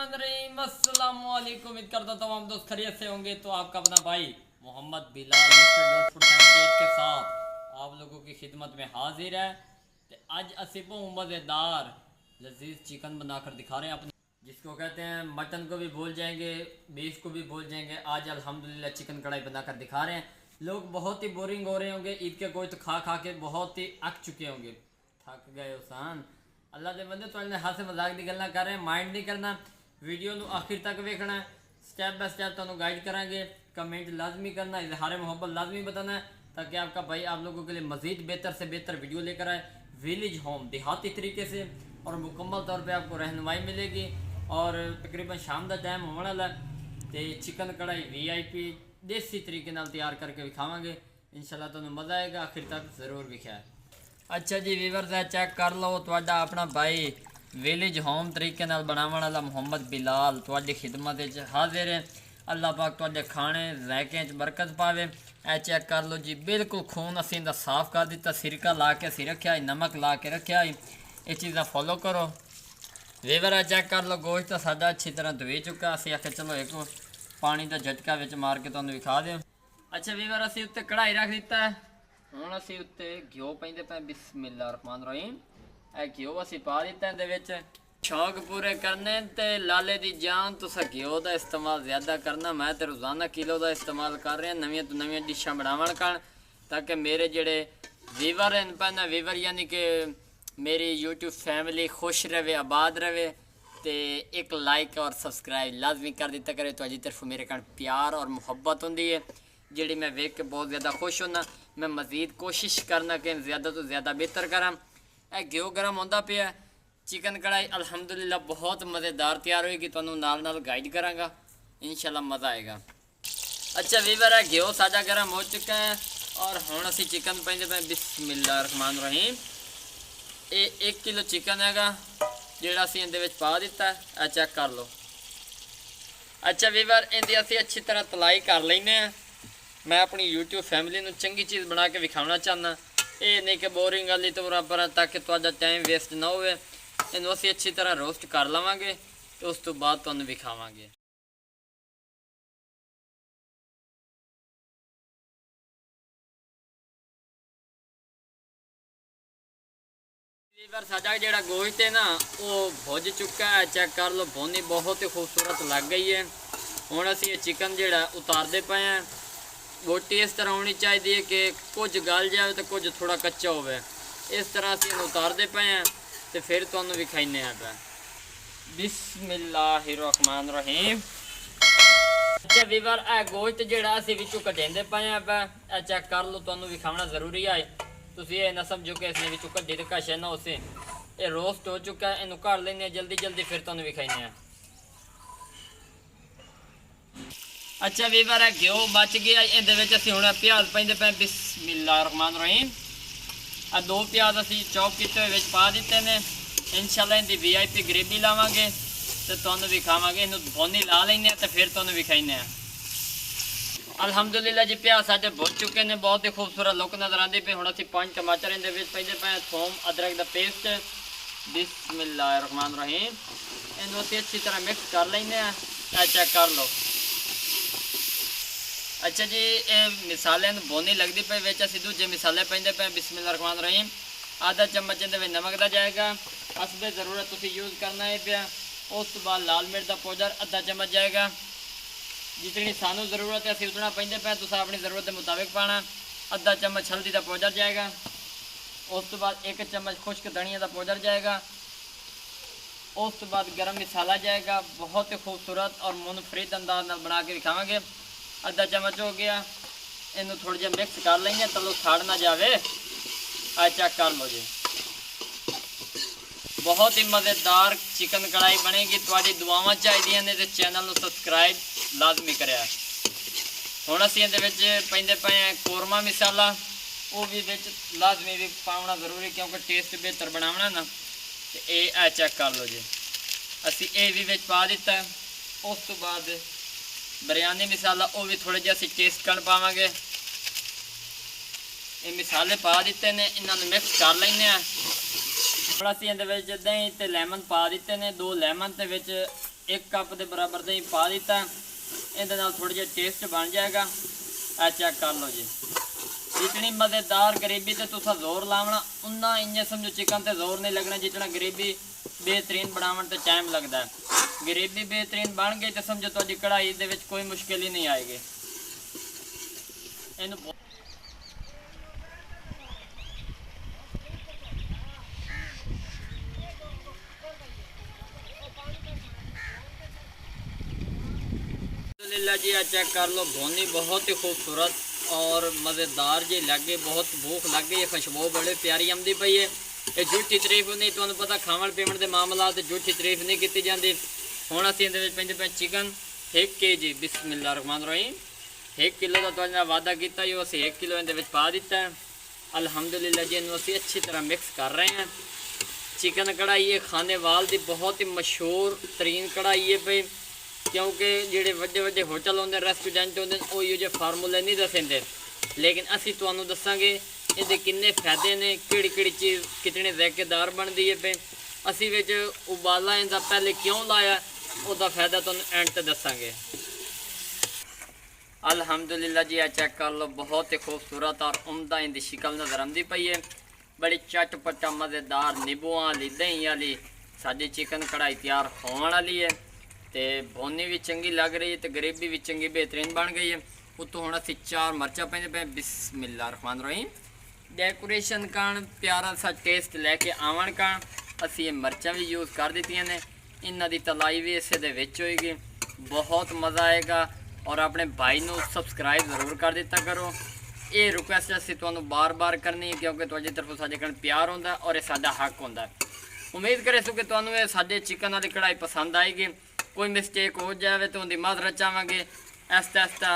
बिस्मिल्लाहिर्रहमानिर्रहीम। अस्सलामुअलैकुम। उम्मीद करता हूं तमाम दोस्त खैरियत से होंगे। तो आपका अपना भाई Mohammad Bilal mister dot food 78 के साथ आप लोगों की खिदमत में हाजिर है। तो आज असी बहुत मज़ेदार लजीज चिकन बनाकर दिखा रहे हैं अपने, जिसको कहते हैं मटन को भी भूल जाएंगे, बीफ को भी भूल जाएंगे। आज अल्हम्दुलिल्लाह चिकन कढ़ाई बनाकर दिखा रहे हैं। लोग बहुत ही बोरिंग हो रहे होंगे, ईद के गोश्त खा खा के बहुत ही अक चुके होंगे, थक गए उसान। अल्लाह के बंदे तो हाथ से मजाक की गल्लां कर रहे हैं, माइंड नहीं करना। वीडियो को आखिर तक वेखना है, स्टैप बाय स्टैप तुहानू गाइड करांगे। कमेंट लाजमी करना, इजहार मोहब्बत लाजमी बताना है, ताकि आपका भाई आप लोगों के लिए मज़ीद बेहतर से बेहतर वीडियो लेकर आए, विलेज होम देहाती तरीके से, और मुकम्मल तौर पर आपको रहनुमाई मिलेगी। और तकरीबन शाम का टाइम होने वाला है, तो चिकन कढ़ाई VIP देसी तरीके नाल तैयार करके विखावांगे। इंशाल्लाह तुहानू मज़ा आएगा, आखिर तक ज़रूर विख्या। अच्छा जी व्यूअर्स, चेक कर लो, तुहाडा अपना भाई विलेज होम तरीके नाल बनावन वाला मोहम्मद बिलाल तुहाडी खिदमत विच हाजिर है। अल्लाह पाक तुहाडे खाने ज़ायके च बरकत पावे। ए चेक कर लो जी, बिल्कुल खून असीं दा साफ़ कर दिता, सिरका ला के असीं रखिया, नमक ला के रखिया। ये चीज़ा फॉलो करो। व्यूअर चेक कर लो, गोश्त तो साडा अच्छी तरह धोई चुका। असीं आखे चलो एक पानी का झटका विच मार के तुहानू विखा दें। अच्छा व्यूअर, असीं उत्ते कढ़ाई रख दिता है। हुण असीं उत्ते घिओ पैंदे पे, बिस्मिल्लाहिर्रहमानिर्रहीम। ए घिओ असीं पा दिता इहदे विच। शौक पूरे करने ते लाले दी जान, तुसां घिओ दा इस्तेमाल ज़्यादा करना। मैं तो रोज़ाना किलो का इस्तेमाल कर रहा, नवीं तो नवीं डिशां बनावन कारण, ताकि मेरे जेड़े व्यूअर हैं पैना व्यूअर यानी कि मेरी यूट्यूब फैमिली खुश रहे, आबाद रहे। तो एक लाइक और सब्सक्राइब लाजमी कर दिता करे। तुहाडी तरफों मेरे कारण प्यार और मुहब्बत होंदी है, जिहड़ी मैं वेख के बहुत ज़्यादा खुश होना। मैं मज़ीद कोशिश करना कि ज़्यादा तो ज़्यादा बेहतर करा। घिओ गर्म होंदा पिया, चिकन कढ़ाई अल्हम्दुलिल्लाह बहुत मज़ेदार तैयार होएगी। तुहानू नाल नाल गाइड करांगा, इंशाल्लाह मज़ा आएगा। अच्छा व्यूअर, है घिओ साडा गर्म हो चुका है, और हुण असीं चिकन पैंदे पे। बिस्मिल्लाहिर्रहमानिर्रहीम। ये 1 किलो चिकन हैगा जिहड़ा असीं इहदे विच पा दिता है। चेक कर लो। अच्छा व्यूअर, इहदी असीं अच्छी तरह तलाई कर लैने आ। मैं अपनी यूट्यूब फैमिली में चंगी चीज़ बना के विखाना चाहना, ये नहीं कि बोरिंग वाली तुरा पर, ताकि तुहाडा टाइम वेस्ट ना हो। इनू असीं अच्छी तरह रोस्ट कर लवांगे, तो उस तो बाद तुहानू विखावांगे। साडा जिहड़ा गोश्त है ना, वो भुज चुका है। चेक कर लो, भुनी बहुत ही खूबसूरत लग गई है। हुण असीं ये चिकन जिहड़ा उतारते पे हैं। रोटी इस तरह होनी चाहिए कि कुछ गल जाए तो कुछ थोड़ा कच्चा होवे। इस तरह असीं उतारते पे हैं, तो फिर तुहानू विखाइने पे। बिस्मिल्लाहिर्रहमानिर्रहीम। अच्छा व्यूअर, गोश्त जिहड़ा असीं विचों कढेंदे पे हैं पे, चेक कर लो, तुहानू विखाना जरूरी है। तुसीं ये ना समझो कि इसने विचों कढी ते कश ना उसे। ये रोस्ट हो चुका है, इनू काढ़ लेने जल्दी जल्दी, फिर तुहानू विखाइने। अच्छा व्यूअर, है घिओ बच गया। इहदे विच असीं हुण प्याज पैंदे पे। बिस्मिल्लाहिर्रहमानिर्रहीम। 2 प्याज असीं चॉप कीते हुए विच पा दिते ने। इंशाल्लाह इहदी VIP ग्रेवी लावांगे, तो तुहानू विखावांगे। इनू भुनी ला लैने, तो फिर तुहानू विखाइने। अल्हम्दुलिल्लाह जी, प्याज साडे भुज चुके हैं, बहुत ही खूबसूरत लुक नजर आती पे। हुण असीं 5 टमाटर इहदे विच पैंदे पे, थोम अदरक दा पेस्ट। बिस्मिल्लाहिर्रहमानिर्रहीम। इनू असीं अच्छी तरह मिक्स कर लैने। चेक कर लो। अच्छा जी, ये मिसाले बोनी लगती पे, विच असीं दूजे मिसाले पैंदे पे। बिस्मिल्लाहिर्रहमानिर्रहीम। आधा चम्मच इहदे विच नमक दा जाएगा, हसबे ज़रूरत तुसीं यूज़ करना है पिया। उस तो बाद लाल मिर्च का पाउडर आधा चम्मच जाएगा। जितनी सानू ज़रूरत है असीं उतना पैंदे पे, तुसीं अपनी ज़रूरत के मुताबिक पाना। आधा चम्मच हल्दी का पाउडर जाएगा। उस तो बाद 1 चम्मच खुश्क धनिया का पाउडर जाएगा। उस तो बाद गर्म मसाला जाएगा। बहुत ही खूबसूरत और मुनफरिद अंदाज नाल बना के दिखावांगे। आधा चम्मच हो गया, इनू थोड़ा जिहा मिक्स कर लेंगे, तलो सड़ ना जाए। चेक कर लो जी, बहुत ही मज़ेदार चिकन कढ़ाई बनेगी। तुहाडी दुआवां चाहिए ने, तो चैनल को सब्सक्राइब लाजमी करिया। हुण असीं इहदे विच पैंदे पे कौरमा मसाला, वो भी विच लाजमी भी पाउणा जरूरी, क्योंकि टेस्ट बेहतर बनावना ना। तो ये चेक कर लो जी, असीं ये भी विच पा दिता। उस तो बाद बिरयानी मसाला, वो भी थोड़े जिहा असीं टेस्ट कर पावांगे। ये मसाले पा दिते ने, इन्होंने मिक्स कर लैने। थोड़ा सी इहदे विच दही ते लैमन पा दिते ने, 2 लैमन ते विच 1 कप के बराबर दही पा दिता। ਇਹਦੇ ਨਾਲ थोड़ा ਜਿਹਾ टेस्ट बन जाएगा। आ चेक कर लो जी, जितनी मज़ेदार ग्रेवी तो तुसा जोर लावना उन्ना इंजे समझो चिकन ते जोर नहीं लगना जितना ग्रेवी बेहतरीन बनावन ते टाइम लगता है। ग्रेवी बेहतरीन बन गई तो समझो तुहाडी कढ़ाई दे विच कोई मुश्किल ही नहीं आएगी। इहनूं अल्हम्दुलिल्लाह जी, चेक कर लो, भोनी बहुत ही खूबसूरत और मज़ेदार जी लगे। बहुत भूख लग गई है, खुशबू बड़ी प्यारी आमदी पई है। ये झूठी तारीफ नहीं, तुहानूं पता खावन पीवन के मामलात झूठी तारीफ नहीं की जाती। हुण असीं इहदे विच पैंदे पे चिकन 1 kg, बिस्मिल्लाहिर्रहमानिर्रहीम 1 किलो का तुहाडे नाल वादा किया जो असीं 1 किलो इहदे विच पा दिता है। अल्हम्दुलिल्लाह जी, इहनूं असीं अच्छी तरह मिक्स कर रहे हैं। चिकन कढ़ाई है खानेवाल की बहुत ही मशहूर तरीन कढ़ाई है भाई, क्योंकि जोड़े वड्डे वड्डे होटल होंगे रेस्टोरेंट होंगे वो जो फार्मूले नहीं दसेंगे, लेकिन असी तुहानूं दसांगे ये किन्ने फायदे ने, किहड़ी चीज़ कितनी ज़ायकेदार बनती है पे। असी विच उबाला इनका पहले क्यों लाया उसका फायदा तुहानूं एंड ते दसांगे। अल्हम्दुलिल्लाह जी, चेक कर लो, बहुत ही खूबसूरत और उम्दा इनकी शिकल नज़र आती पई है। बड़ी चटपटा मज़ेदार नींबूआं वाली दही वाली साडी चिकन कढ़ाई तैयार होने वाली है। तो भोनी भी चंगी लग रही है तो ग्रेवी भी चंगी बेहतरीन बन गई है। उत्तों हुण असीं 4 मिर्चां पैंदे पे, बिस्मिल्लाहिर्रहमानिर्रहीम। डेकोरेशन कारण प्यारा सा टेस्ट लैके आवन कारण असीं ये मिर्चां भी यूज़ कर दित्तियां ने। इन्हां दी तलाई भी इसे दे विच होएगी, बहुत मज़ा आएगा। और अपने भाई नूं सबसक्राइब जरूर कर दिता करो। ये रिक्वेस्ट असीं तुहानूं बार बार करनी है क्योंकि तुहाडी तरफों साडे कण प्यार हुंदा और ये साडा हक हुंदा। उम्मीद करे सो कि तुहानूं ये साडे चिकन वाली कढ़ाई पसंद आएगी। कोई मिस्टेक हो जाए तो उनकी माजरत चाहांगे। आहिस्ता आहिस्ता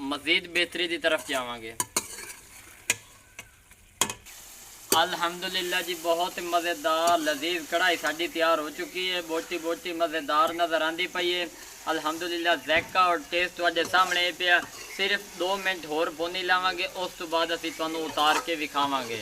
मज़ीद बेहतरी की तरफ जावांगे। अल्हम्दुलिल्लाह जी, बहुत मज़ेदार लजीज कढ़ाई साड़ी तैयार हो चुकी है। बोटी बोटी मज़ेदार नज़र आती पई है। अल्हम्दुलिल्लाह ज़ायका और टेस्ट तुहाडे सामने पिया। सिर्फ 2 मिनट होर भुनी लावांगे, उस तो बाद असीं तुहानूं उतार के विखावांगे।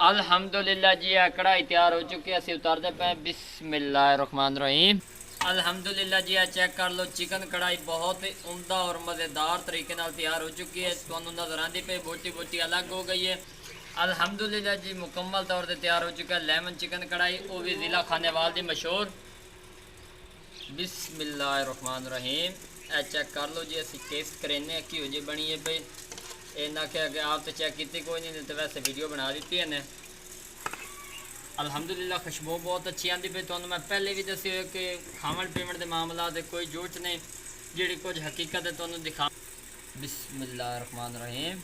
अल्हम्दुलिल्लाह जी, कढ़ाई तैयार हो चुकी है, असीं उतारते पे। बिस्मिल्लाहिर्रहमानिर्रहीम। अल्हम्दुलिल्लाह जी, चेक कर लो, चिकन कढ़ाई बहुत ही उम्दा और मज़ेदार तरीके नाल तैयार हो चुकी है। तुहानूं नज़र आती पे बोटी बोटी अलग हो गई है। अल्हम्दुलिल्लाह जी, मुकम्मल तौर पर तैयार हो चुका है लेमन चिकन कढ़ाई, वो भी ज़िला खानेवाल की मशहूर। बिस्मिल्लाहिर्रहमानिर्रहीम। चेक कर लो जी, असीं टेस्ट करें कि हो जी बनी है भाई। इन्ना क्या कि आप तो चेक की कोई नहीं, तो वैसे वीडियो बना दी है ने। अल्हम्दुलिल्लाह खुशबू बहुत अच्छी आती पई। तुहानूं मैं पहले भी दस्सी हो कि खावन पीवन के मामला से कोई झूठ नहीं, जी कुछ हकीकत है तुहानूं दिखा। बिस्मिल्लाहिर्रहमानिर्रहीम।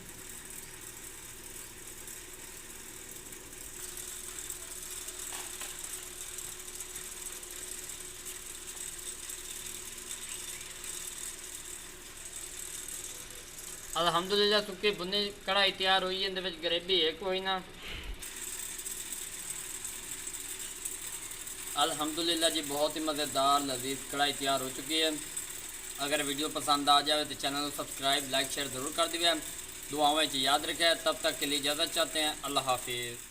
अल्हम्दुलिल्लाह सुक्की भुनी कढ़ाई तैयार हुई है, इहदे विच ग्रेवी है कोई ना। अल्हम्दुलिल्लाह जी, बहुत ही मज़ेदार लजीज कढ़ाई तैयार हो चुकी है। अगर वीडियो पसंद आ जाए तो चैनल को सब्सक्राइब लाइक शेयर ज़रूर कर दीजिए। दुआओं में याद रखें। तब तक के लिए इजाज़त चाहते हैं। अल्लाह हाफिज़।